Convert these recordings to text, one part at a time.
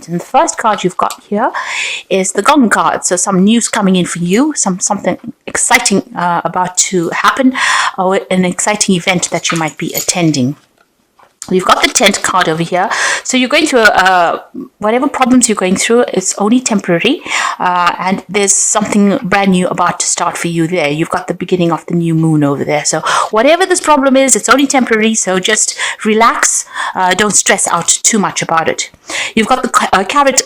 event. And the first card you've got here is the Gong card. So some news coming in for you, something exciting about to happen, or an exciting event that you might be attending. You've got the 10th card over here. So you're going through whatever problems you're going through, it's only temporary. And there's something brand new about to start for you there. You've got the beginning of the new moon over there. So whatever this problem is, it's only temporary. So just relax. Don't stress out too much about it. You've got the carrot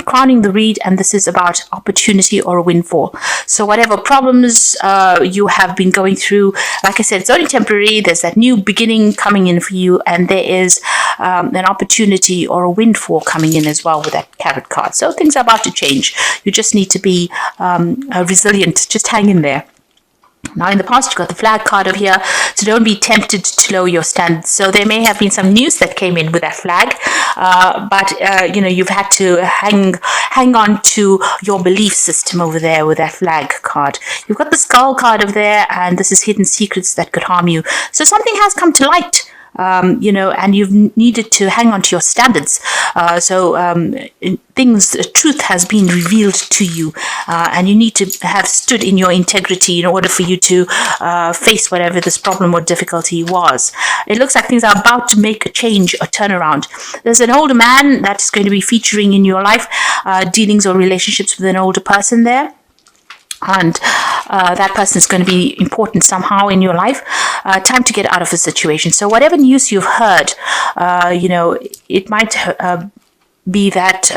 crowning the reed, and this is about opportunity or a windfall. So whatever problems you have been going through, like I said, it's only temporary. There's that new beginning coming in for you, and there is an opportunity or a windfall coming in as well with that carrot card. So things are about to change. You just need to be resilient. Just hang in there. Now, in the past, you've got the flag card over here, so don't be tempted to lower your standards. So there may have been some news that came in with that flag, but you've had to hang on to your belief system over there with that flag card. You've got the skull card over there, and this is hidden secrets that could harm you. So something has come to light. And you've needed to hang on to your standards. Truth has been revealed to you, and you need to have stood in your integrity in order for you to face whatever this problem or difficulty was. It looks like things are about to make a change, a turnaround. There's an older man that's going to be featuring in your life, dealings or relationships with an older person there. And that person is going to be important somehow in your life. Time to get out of a situation. So whatever news you've heard, it might be that,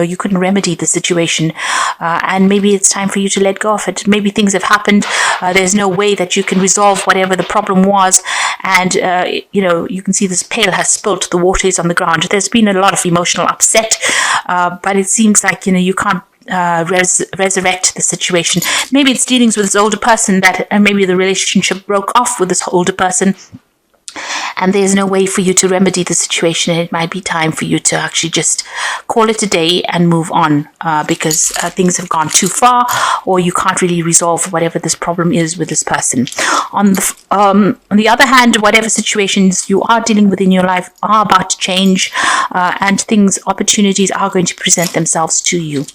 you couldn't remedy the situation. And maybe it's time for you to let go of it. Maybe things have happened. There's no way that you can resolve whatever the problem was. And, you can see this pail has spilt. The water is on the ground. There's been a lot of emotional upset. But it seems like, you can't resurrect the situation. Maybe it's dealings with this older person and maybe the relationship broke off with this older person, and there's no way for you to remedy the situation. It might be time for you to actually just call it a day and move on, because things have gone too far, or you can't really resolve whatever this problem is with this person. On the other hand, whatever situations you are dealing with in your life are about to change, and opportunities are going to present themselves to you.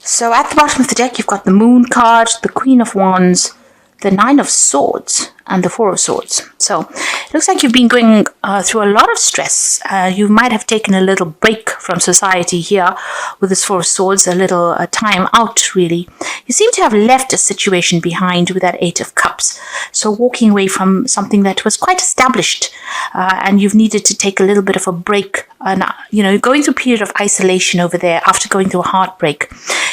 So at the bottom of the deck, you've got the Moon card, the Queen of Wands, the Nine of Swords, and the Four of Swords. So it looks like you've been going through a lot of stress. You might have taken a little break from society here with this Four of Swords, a little time out, really. You seem to have left a situation behind with that Eight of Cups. So walking away from something that was quite established, and you've needed to take a little bit of a break. And, going through a period of isolation over there after going through a heartbreak.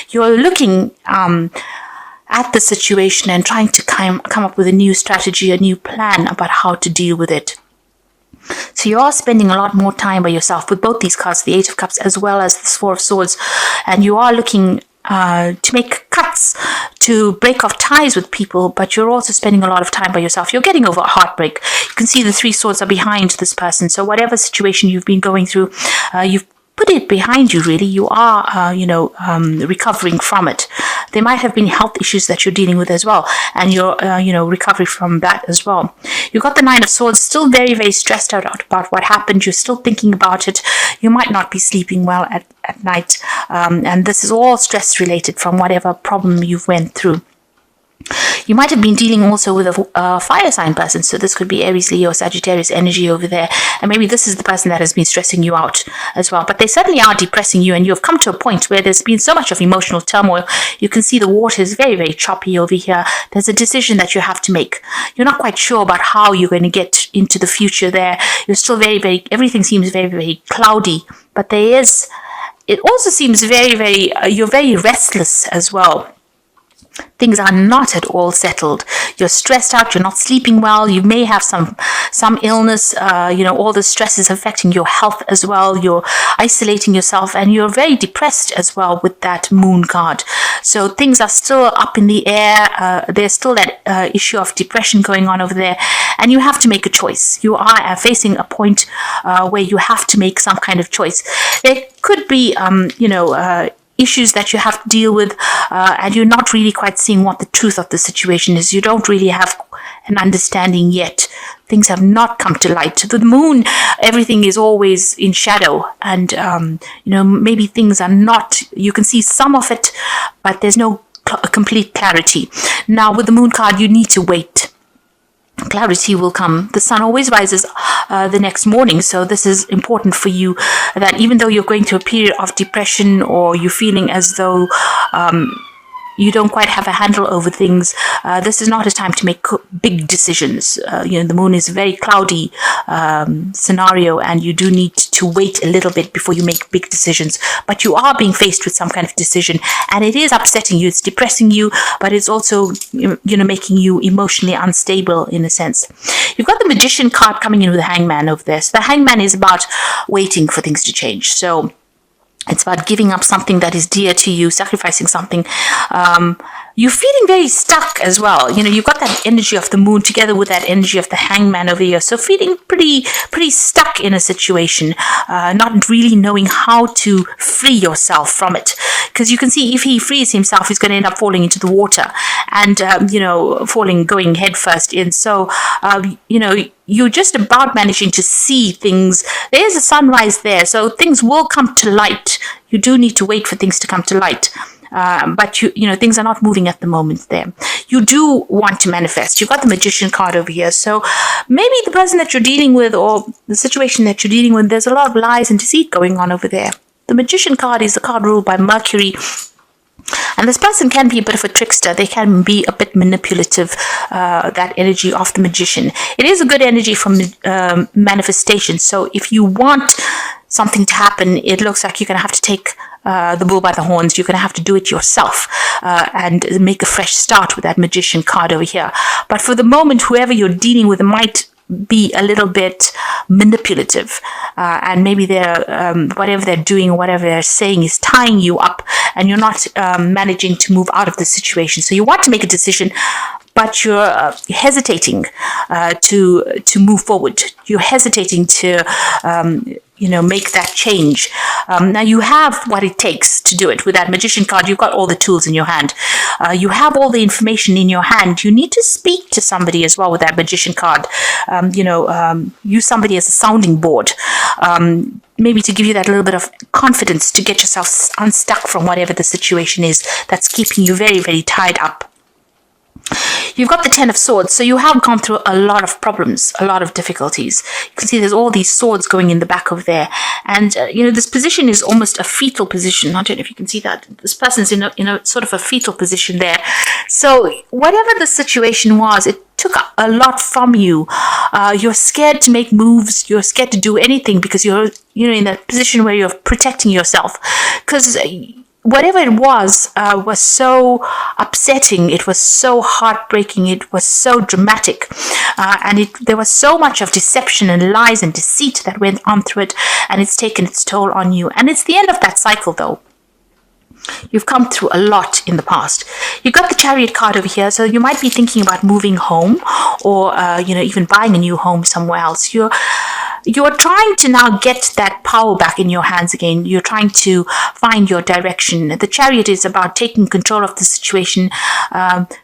You're looking at the situation and trying to come up with a new strategy, a new plan about how to deal with it. So you are spending a lot more time by yourself with both these cards, the Eight of Cups as well as this Four of Swords, and you are looking to make cuts, to break off ties with people, but you're also spending a lot of time by yourself. You're getting over a heartbreak. You can see the Three Swords are behind this person. So whatever situation you've been going through, you've put it behind you, really. You are, recovering from it. There might have been health issues that you're dealing with as well, and you're, recovering from that as well. You've got the Nine of Swords, still very, very stressed out about what happened. You're still thinking about it. You might not be sleeping well at night, and this is all stress related from whatever problem you've went through. You might have been dealing also with a fire sign person, so this could be Aries, Leo, Sagittarius energy over there, and maybe this is the person that has been stressing you out as well. But they certainly are depressing you, and you have come to a point where there's been so much of emotional turmoil. You can see the water is very, very choppy over here. There's a decision that you have to make. You're not quite sure about how you're going to get into the future there. You're still very, very, everything seems very, very cloudy, but it also seems very, very, you're very restless as well. Things are not at all settled. You're stressed out. You're not sleeping well. You may have some illness. All the stress is affecting your health as well. You're isolating yourself, and you're very depressed as well with that Moon card. So things are still up in the air. There's still that issue of depression going on over there, and you have to make a choice. You are facing a point where you have to make some kind of choice. There could be, issues that you have to deal with, and you're not really quite seeing what the truth of the situation is. You don't really have an understanding yet. Things have not come to light. The moon, everything is always in shadow, and maybe things are not. You can see some of it, but there's no complete clarity. Now, with the moon card, you need to wait. Clarity will come. The sun always rises the next morning, so this is important for you, that even though you're going through a period of depression, or you're feeling as though you don't quite have a handle over things, this is not a time to make big decisions. The moon is a very cloudy scenario, and you do need to wait a little bit before you make big decisions. But you are being faced with some kind of decision, and it is upsetting you, it's depressing you, but it's also making you emotionally unstable in a sense. You've got the Magician card coming in with the Hangman over there. So the Hangman is about waiting for things to change. So it's about giving up something that is dear to you, sacrificing something. You're feeling very stuck as well. You've got that energy of the moon together with that energy of the Hangman over here. So feeling pretty stuck in a situation, not really knowing how to free yourself from it. Because you can see if he frees himself, he's going to end up falling into the water and, going head first in. So, you're just about managing to see things. There's a sunrise there, so things will come to light. You do need to wait for things to come to light. But things are not moving at the moment there. You do want to manifest. You've got the Magician card over here. So maybe the person that you're dealing with, or the situation that you're dealing with, there's a lot of lies and deceit going on over there. The Magician card is a card ruled by Mercury. And this person can be a bit of a trickster. They can be a bit manipulative, that energy of the Magician. It is a good energy from manifestation. So if you want something to happen, it looks like you're going to have to take the bull by the horns. You're going to have to do it yourself and make a fresh start with that Magician card over here. But for the moment, whoever you're dealing with might be a little bit manipulative, and maybe they're whatever they're doing or whatever they're saying is tying you up, and you're not managing to move out of the situation. So you want to make a decision, but you're hesitating to move forward. You're hesitating to make that change. Now you have what it takes to do it. With that Magician card, you've got all the tools in your hand. You have all the information in your hand. You need to speak to somebody as well with that Magician card. Use somebody as a sounding board. Maybe to give you that little bit of confidence to get yourself unstuck from whatever the situation is that's keeping you very, very tied up. You've got the Ten of Swords, so you have gone through a lot of problems, a lot of difficulties. You can see there's all these swords going in the back of there. And, this position is almost a fetal position. I don't know if you can see that. This person's in a sort of a fetal position there. So whatever the situation was, it took a lot from you. You're scared to make moves. You're scared to do anything because you're in that position where you're protecting yourself. Because whatever it was so upsetting. It was so heartbreaking. It was so dramatic. And there was so much of deception and lies and deceit that went on through it. And it's taken its toll on you. And it's the end of that cycle, though. You've come through a lot in the past. You've got the Chariot card over here. So you might be thinking about moving home or, even buying a new home somewhere else. You're trying to now get that power back in your hands again. You're trying to find your direction. The Chariot is about taking control of the situation,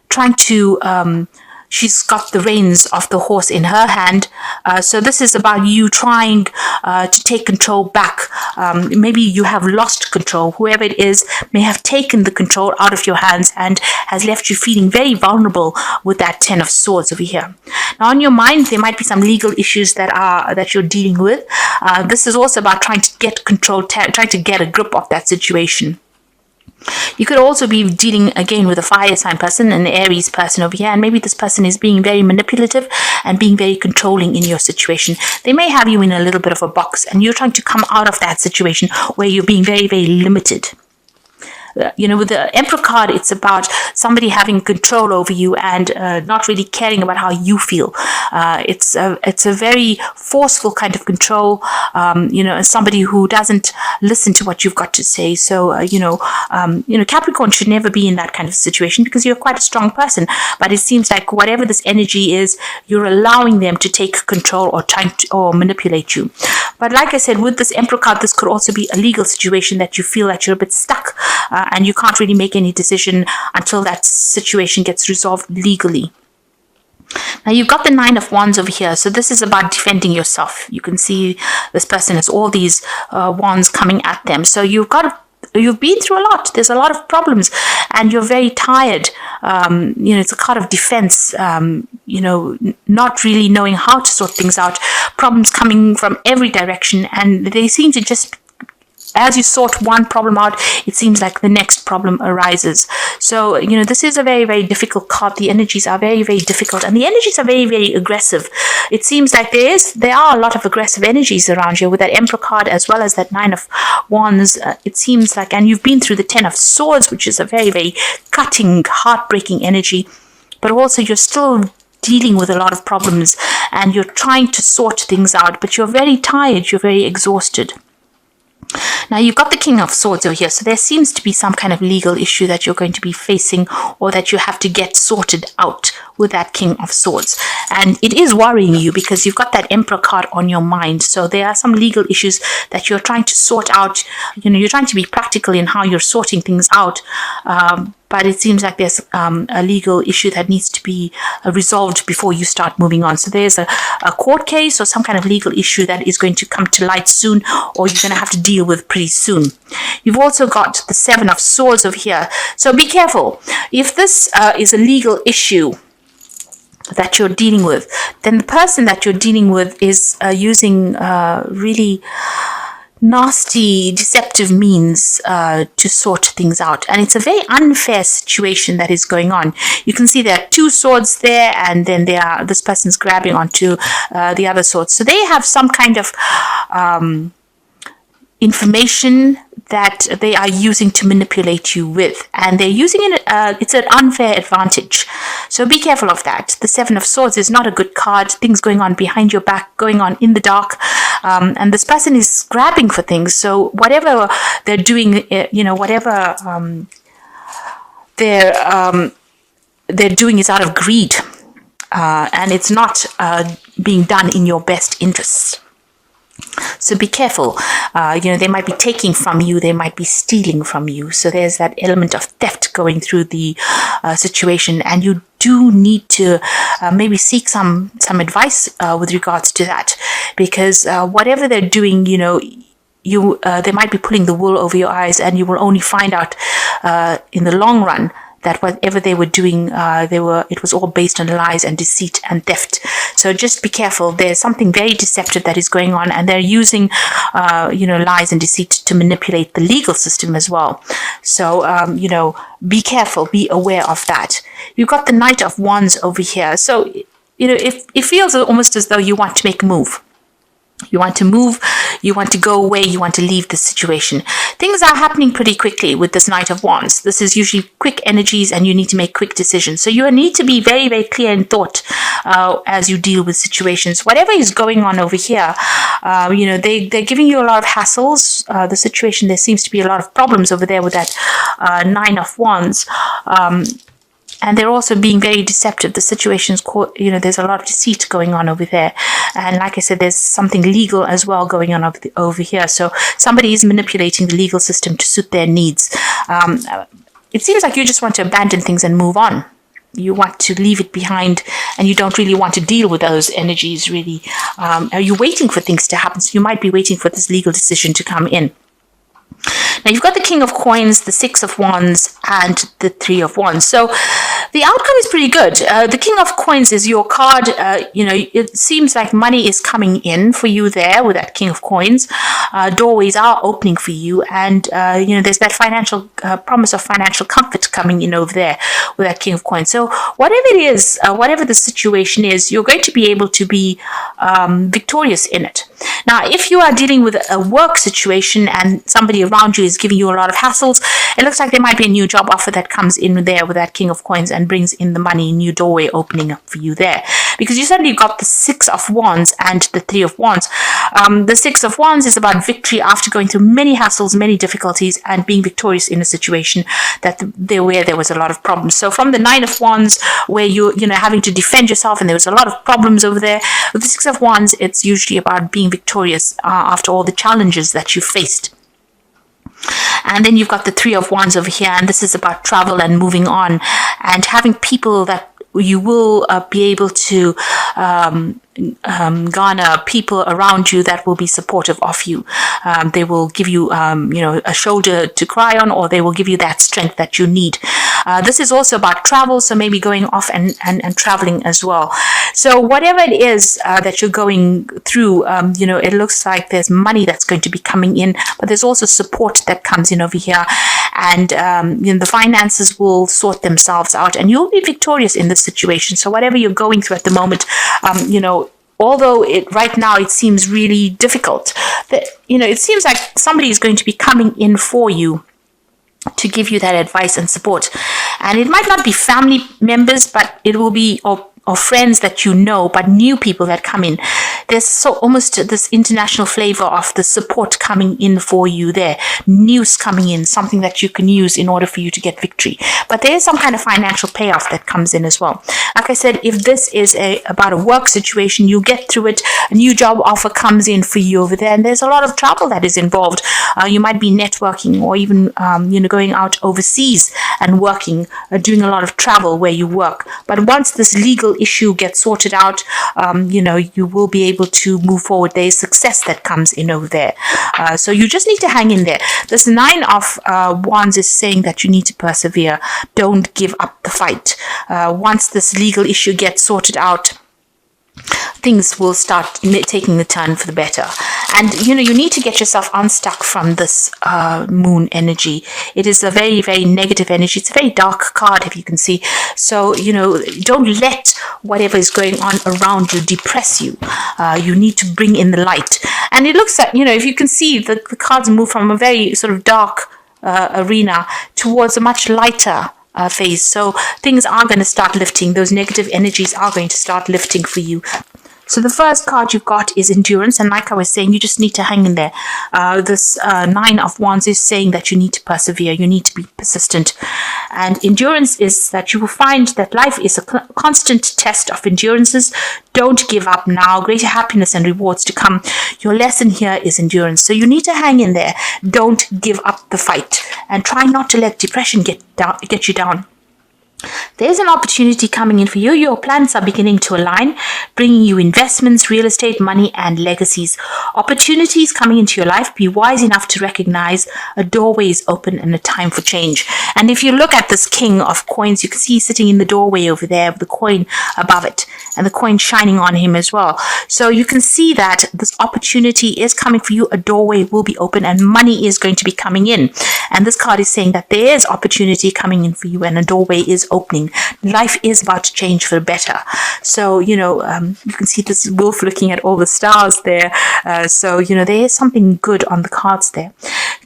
trying to... She's got the reins of the horse in her hand. So this is about you trying to take control back. Maybe you have lost control. Whoever it is may have taken the control out of your hands and has left you feeling very vulnerable with that Ten of Swords over here. Now, on your mind, there might be some legal issues that you're dealing with. This is also about trying to get control, trying to get a grip of that situation. You could also be dealing again with a fire sign person, an Aries person over here, and maybe this person is being very manipulative and being very controlling in your situation. They may have you in a little bit of a box and you're trying to come out of that situation where you're being very, very limited. With the Emperor card, it's about somebody having control over you and not really caring about how you feel. It's a very forceful kind of control, somebody who doesn't listen to what you've got to say. So, Capricorn should never be in that kind of situation because you're quite a strong person. But it seems like whatever this energy is, you're allowing them to take control or manipulate you. But like I said, with this Emperor card, this could also be a legal situation that you feel that you're a bit stuck and you can't really make any decision until that situation gets resolved legally. Now you've got the Nine of Wands over here. So this is about defending yourself. You can see this person has all these wands coming at them. So you've been through a lot. There's a lot of problems and you're very tired. It's a card of defense, not really knowing how to sort things out. Problems coming from every direction, and they seem to just, as you sort one problem out, it seems like the next problem arises. So, this is a very, very difficult card. The energies are very, very difficult, and the energies are very, very aggressive. It seems like there are a lot of aggressive energies around here with that Emperor card as well as that Nine of Wands. It seems like, and you've been through the Ten of Swords, which is a very, very cutting, heartbreaking energy, but also you're still dealing with a lot of problems and you're trying to sort things out, but you're very tired, you're very exhausted. Now you've got the King of Swords over here, so there seems to be some kind of legal issue that you're going to be facing or that you have to get sorted out with that King of Swords. And it is worrying you because you've got that Emperor card on your mind. So there are some legal issues that you're trying to sort out. You're trying to be practical in how you're sorting things out. But it seems like there's a legal issue that needs to be resolved before you start moving on. So there's a court case or some kind of legal issue that is going to come to light soon, or you're going to have to deal with pretty soon. You've also got the Seven of Swords over here. So be careful. If this is a legal issue that you're dealing with, then the person that you're dealing with is using really nasty, deceptive means to sort things out. And it's a very unfair situation that is going on. You can see there are two swords there, and then this person's grabbing onto the other sword. So they have some kind of information that they are using to manipulate you with, and they're using it, it's an unfair advantage. So be careful of that. The Seven of Swords is not a good card. Things going on behind your back, going on in the dark, and this person is grabbing for things. So whatever they're doing, whatever they're doing is out of greed, and it's not being done in your best interests. So be careful. They might be taking from you, they might be stealing from you. So there's that element of theft going through the situation, and you do need to maybe seek some advice with regards to that, because whatever they're doing, they might be pulling the wool over your eyes, and you will only find out in the long run that whatever they were doing, it was all based on lies and deceit and theft. So just be careful. There's something very deceptive that is going on, and they're using, lies and deceit to manipulate the legal system as well. So, be careful, be aware of that. You've got the Knight of Wands over here. So, it feels almost as though you want to make a move. You want to move, you want to go away, you want to leave the situation. Things are happening pretty quickly with this Knight of Wands. This is usually quick energies, and you need to make quick decisions. So you need to be very, very clear in thought as you deal with situations. Whatever is going on over here, they're giving you a lot of hassles. The situation, there seems to be a lot of problems over there with that Nine of Wands. And they're also being very deceptive. The situation's, there's a lot of deceit going on over there. And like I said, there's something legal as well going on over here. So somebody is manipulating the legal system to suit their needs. It seems like you just want to abandon things and move on. You want to leave it behind, and you don't really want to deal with those energies, really. Are you waiting for things to happen? So you might be waiting for this legal decision to come in. Now you've got the King of Coins, the Six of Wands, and the Three of Wands. So the outcome is pretty good. The King of Coins is your card. It seems like money is coming in for you there with that King of Coins. Doorways are opening for you, and there's that financial promise of financial comfort coming in over there with that King of Coins. So whatever it is, whatever the situation is, you're going to be able to be victorious in it. Now, if you are dealing with a work situation and somebody around you is giving you a lot of hassles, it looks like there might be a new job offer that comes in there with that King of Coins and brings in the money, new doorway opening up for you there. Because you suddenly got the Six of Wands and the Three of Wands. The Six of Wands is about victory after going through many hassles, many difficulties, and being victorious in a situation where there was a lot of problems. So from the Nine of Wands, where you're having to defend yourself and there was a lot of problems over there, with the Six of Wands, it's usually about being victorious after all the challenges that you faced. And then you've got the Three of Wands over here, and this is about travel and moving on and having people that you will be able to garner people around you that will be supportive of you. They will give you, a shoulder to cry on, or they will give you that strength that you need. This is also about travel, so maybe going off and traveling as well. So whatever it is that you're going through, it looks like there's money that's going to be coming in, but there's also support that comes in over here. And the finances will sort themselves out, and you'll be victorious in this situation. So whatever you're going through at the moment, although right now it seems really difficult, it seems like somebody is going to be coming in for you to give you that advice and support. And it might not be family members, but it will be or friends that you know, but new people that come in. There's so almost this international flavor of the support coming in for you there. News coming in, something that you can use in order for you to get victory. But there is some kind of financial payoff that comes in as well. Like I said, if this is about a work situation, you get through it. A new job offer comes in for you over there, and there's a lot of travel that is involved. You might be networking, or even going out overseas and working, doing a lot of travel where you work. But once this legal issue gets sorted out, you will be able to move forward. There is success that comes in over there. So you just need to hang in there. This 9 of Wands is saying that you need to persevere. Don't give up the fight. Once this legal issue gets sorted out, things will start taking the turn for the better. And, you need to get yourself unstuck from this moon energy. It is a very, very negative energy. It's a very dark card, if you can see. So, don't let whatever is going on around you depress you. You need to bring in the light. And it looks like, if you can see, the cards move from a very sort of dark arena towards a much lighter phase. So things are going to start lifting. Those negative energies are going to start lifting for you. So the first card you've got is endurance, and like I was saying, you just need to hang in there. This 9 of Wands is saying that you need to persevere, you need to be persistent. And endurance is that you will find that life is a constant test of endurances. Don't give up now. Greater happiness and rewards to come. Your lesson here is endurance. So you need to hang in there. Don't give up the fight, and try not to let depression get you down. There's an opportunity coming in for you. Your plans are beginning to align, bringing you investments, real estate, money, and legacies. Opportunities coming into your life. Be wise enough to recognize a doorway is open and a time for change. And if you look at this King of Coins, you can see sitting in the doorway over there with the coin above it, and the coin shining on him as well. So you can see that this opportunity is coming for you. A doorway will be open, and money is going to be coming in. And this card is saying that there is opportunity coming in for you, and a doorway is opening. Life is about to change for the better. So, you can see this wolf looking at all the stars there. So, there is something good on the cards there.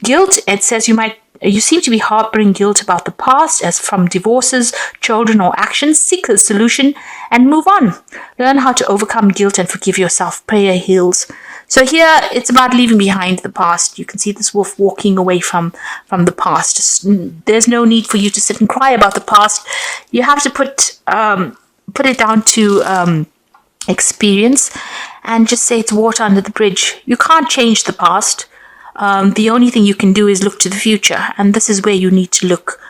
Guilt, it says you seem to be harboring guilt about the past, as from divorces, children, or actions. Seek a solution and move on. Learn how to overcome guilt and forgive yourself. Prayer heals. So here, it's about leaving behind the past. You can see this wolf walking away from the past. There's no need for you to sit and cry about the past. You have to put it down to experience, and just say it's water under the bridge. You can't change the past. The only thing you can do is look to the future, and this is where you need to look.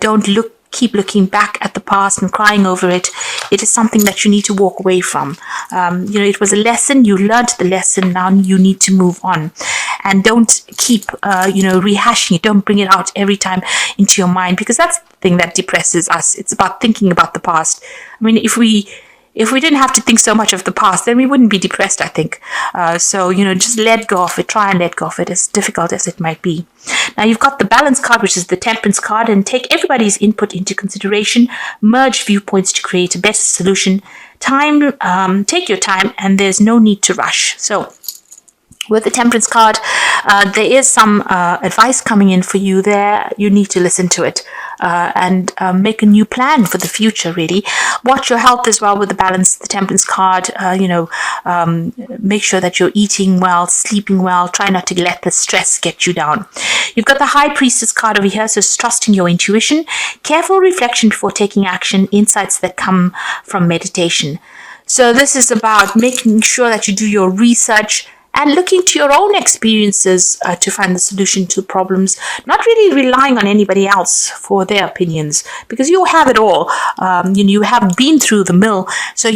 Don't keep looking back at the past and crying over it. It is something that you need to walk away from. It was a lesson. You learned the lesson. Now you need to move on, and don't keep rehashing it. Don't bring it out every time into your mind, because that's the thing that depresses us. It's about thinking about the past. I mean, if we didn't have to think so much of the past, then we wouldn't be depressed, I think. So, just let go of it. Try and let go of it, as difficult as it might be. Now, you've got the Balance card, which is the Temperance card, and take everybody's input into consideration. Merge viewpoints to create a better solution. Take your time, and there's no need to rush. So, with the Temperance card, there is some advice coming in for you there. You need to listen to it and make a new plan for the future, really. Watch your health as well with the Temperance card. Make sure that you're eating well, sleeping well. Try not to let the stress get you down. You've got the High Priestess card over here, so trust in your intuition. Careful reflection before taking action. Insights that come from meditation. So this is about making sure that you do your research and looking to your own experiences to find the solution to problems, not really relying on anybody else for their opinions, because you have it all. You have been through the mill, so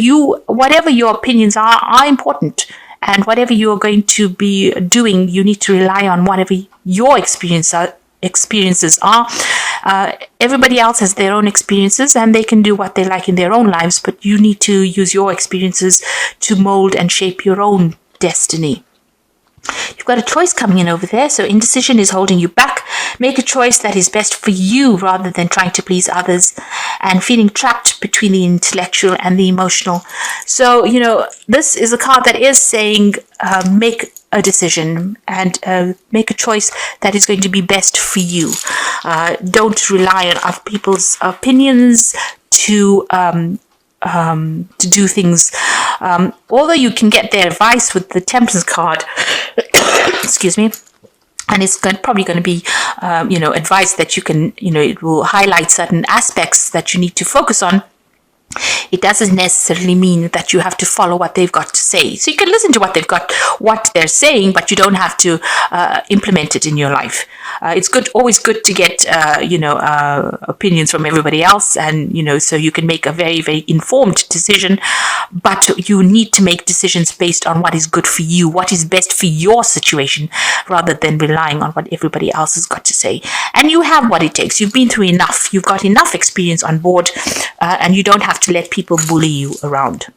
whatever your opinions are important. And whatever you're going to be doing, you need to rely on whatever your experiences are. Everybody else has their own experiences and they can do what they like in their own lives, but you need to use your experiences to mold and shape your own destiny. You've got a choice coming in over there, so indecision is holding you back. Make a choice that is best for you rather than trying to please others and feeling trapped between the intellectual and the emotional. So, this is a card that is saying make a decision and make a choice that is going to be best for you. Don't rely on other people's opinions to do things. Although you can get their advice with the Temperance card, excuse me, and it's probably going to be, advice that you can, it will highlight certain aspects that you need to focus on. It doesn't necessarily mean that you have to follow what they've got to say. So you can listen to what they're saying, but you don't have to implement it in your life. It's always good to get, opinions from everybody else, and so you can make a very, very informed decision. But you need to make decisions based on what is good for you, what is best for your situation, rather than relying on what everybody else has got to say. And you have what it takes. You've been through enough. You've got enough experience on board, and you don't have to let people bully you around.